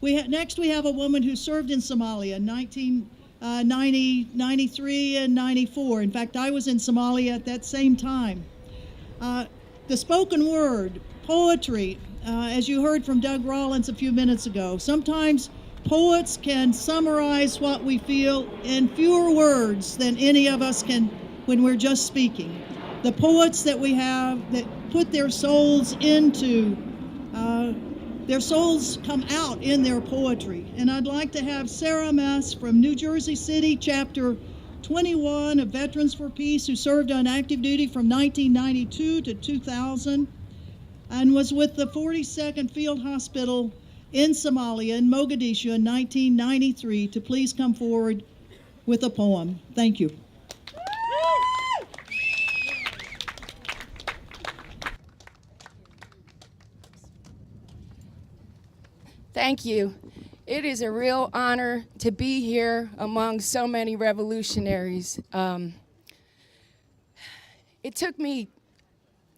Next, we have a woman who served in Somalia in 1990, 93, and 94. In fact, I was in Somalia at that same time. Uh, the spoken word, poetry, as you heard from Doug Rollins a few minutes ago, sometimes poets can summarize what we feel in fewer words than any of us can when we're just speaking. The poets that we have that put their souls into their souls come out in their poetry. And I'd like to have Sarah Mess from New Jersey City, Chapter 21 of Veterans for Peace, who served on active duty from 1992 to 2000 and was with the 42nd Field Hospital in Somalia, in Mogadishu, in 1993, to please come forward with a poem. Thank you. Thank you. It is a real honor to be here among so many revolutionaries. It took me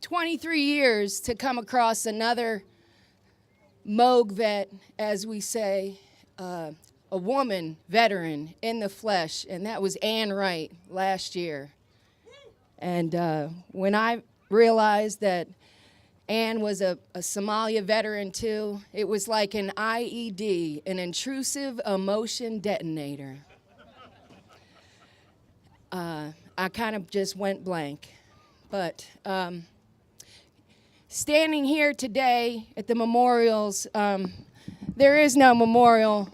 23 years to come across another Moog vet, as we say, a woman veteran in the flesh, and that was Ann Wright last year. And when I realized that Ann was a Somalia veteran too, it was like an IED, an intrusive emotion detonator. I kind of just went blank. But standing here today at the memorials, there is no memorial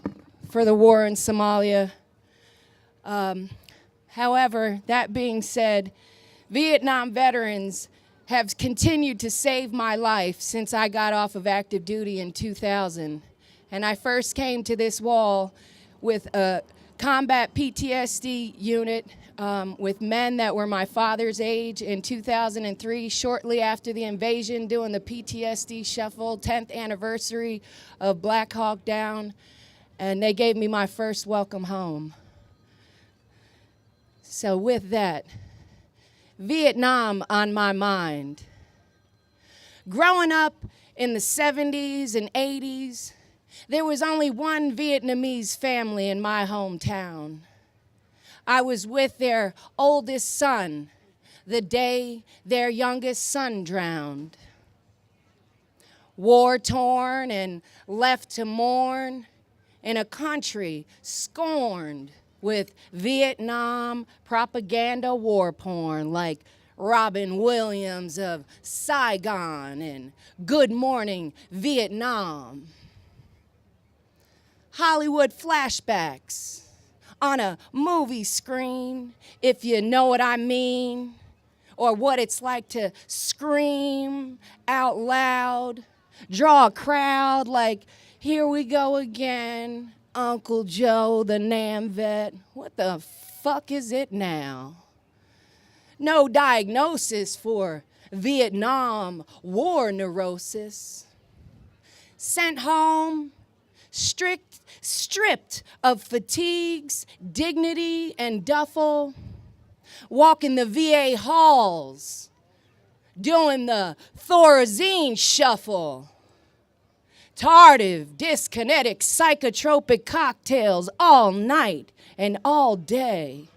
for the war in Somalia. However, that being said, Vietnam veterans have continued to save my life since I got off of active duty in 2000. And I first came to this wall with a combat PTSD unit with men that were my father's age in 2003, shortly after the invasion, doing the PTSD shuffle, 10th anniversary of Black Hawk Down, and they gave me my first welcome home. So with that, Vietnam on my mind. Growing up in the 70s and 80s, there was only one Vietnamese family in my hometown. I was with their oldest son the day their youngest son drowned. War-torn and left to mourn in a country scorned with Vietnam propaganda war porn like Robin Williams of Saigon and Good Morning Vietnam. Hollywood flashbacks on a movie screen, if you know what I mean, or what it's like to scream out loud, draw a crowd like, here we go again, Uncle Joe, the Nam vet. What the fuck is it now? No diagnosis for Vietnam war neurosis. Sent home, stripped of fatigues, dignity, and duffel, walking the VA halls, doing the Thorazine shuffle. Tardive, dyskinetic, psychotropic cocktails all night and all day.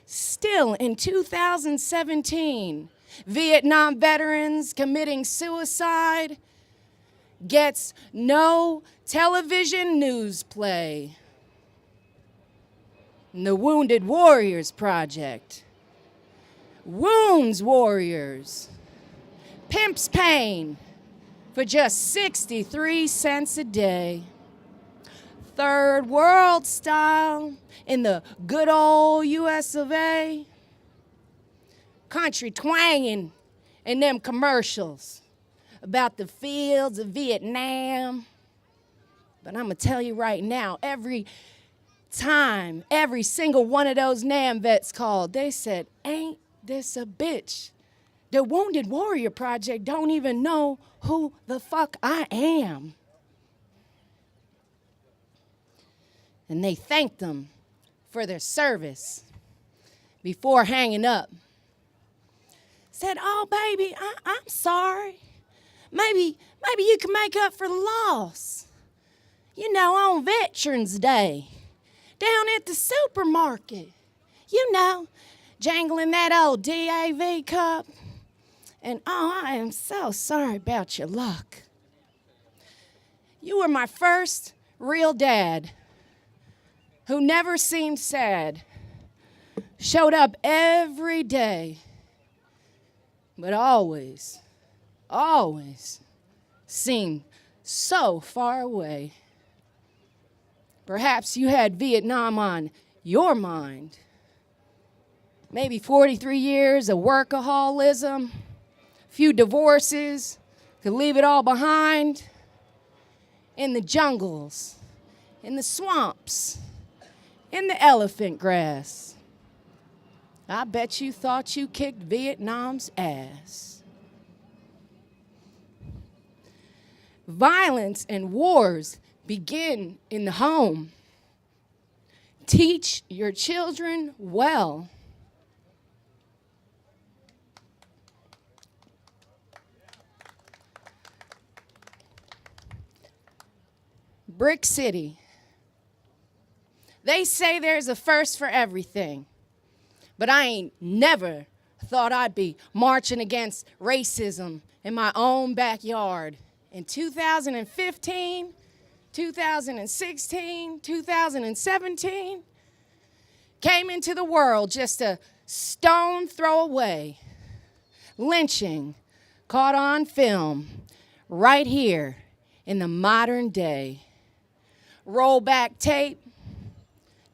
Still in 2017, Vietnam veterans committing suicide gets no television news play. The Wounded Warriors Project. Wounds Warriors. Pimp's Pain. For just 63 cents a day. Third world style in the good old US of A. Country twanging in them commercials about the fields of Vietnam. But I'm gonna tell you right now, every time, every single one of those Nam vets called, they said, ain't this a bitch? The Wounded Warrior Project don't even know who the fuck I am. And they thanked them for their service before hanging up. Said, oh, baby, I'm sorry. Maybe you can make up for the loss. You know, on Veterans Day, down at the supermarket, you know, jangling that old DAV cup. And oh, I am so sorry about your luck. You were my first real dad who never seemed sad, showed up every day, but always seemed so far away. Perhaps you had Vietnam on your mind. Maybe 43 years of workaholism, few divorces, could leave it all behind. In the jungles, in the swamps, in the elephant grass. I bet you thought you kicked Vietnam's ass. Violence and wars begin in the home. Teach your children well. Brick City. They say there's a first for everything, but I ain't never thought I'd be marching against racism in my own backyard. In 2015, 2016, 2017, came into the world just a stone throw away. Lynching caught on film right here in the modern day. Rollback tape,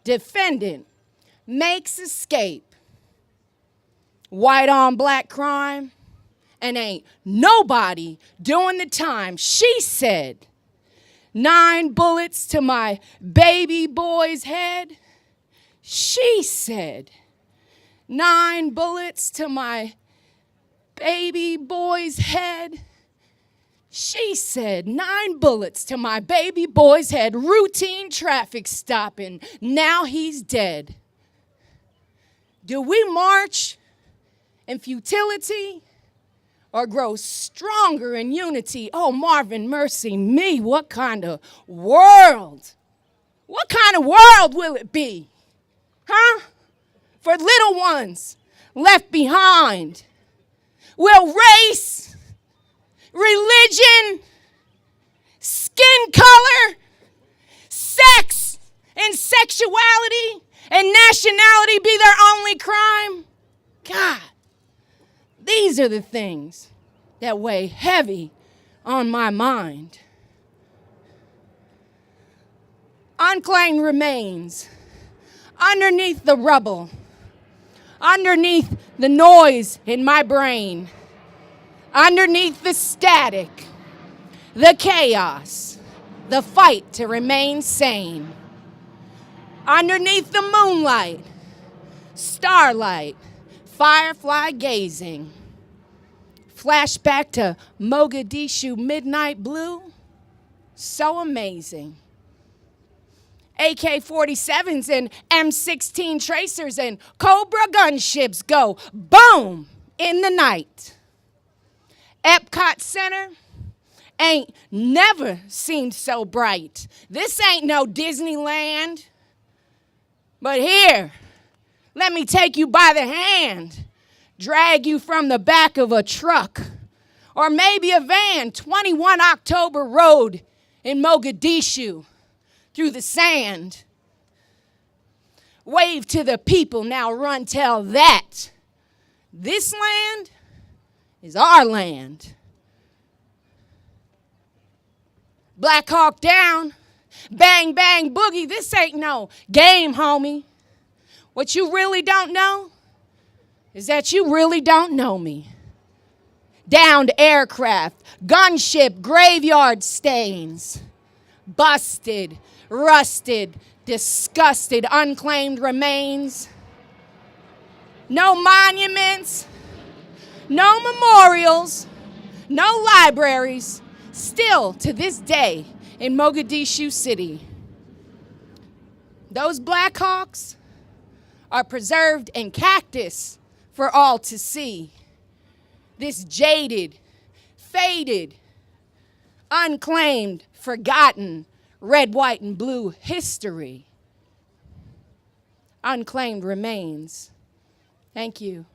defendant makes escape. White on black crime, and ain't nobody doing the time. She said, 9 bullets to my baby boy's head. She said, 9 bullets to my baby boy's head. She said, 9 bullets to my baby boy's head, routine traffic stopping, now he's dead. Do we march in futility or grow stronger in unity? Oh, Marvin, mercy me, what kind of world? What kind of world will it be? Huh? For little ones left behind. Will race, religion, skin color, sex, and sexuality and nationality be their only crime? God, these are the things that weigh heavy on my mind. Unclaimed remains underneath the rubble, underneath the noise in my brain, underneath the static, the chaos, the fight to remain sane. Underneath the moonlight, starlight, firefly gazing. Flashback to Mogadishu midnight blue, so amazing. AK-47s and M16 tracers and Cobra gunships go boom in the night. Epcot Center ain't never seemed so bright. This ain't no Disneyland. But here, let me take you by the hand, drag you from the back of a truck, or maybe a van, 21 October Road in Mogadishu, through the sand. Wave to the people, now run tell that this land is our land. Black Hawk down, bang, bang, boogie, this ain't no game, homie. What you really don't know is that you really don't know me. Downed aircraft, gunship, graveyard stains, busted, rusted, disgusted, unclaimed remains. No monuments, no memorials, no libraries, still to this day in Mogadishu City. Those Black Hawks are preserved in cactus for all to see. This jaded, faded, unclaimed, forgotten, red, white, and blue history, unclaimed remains. Thank you.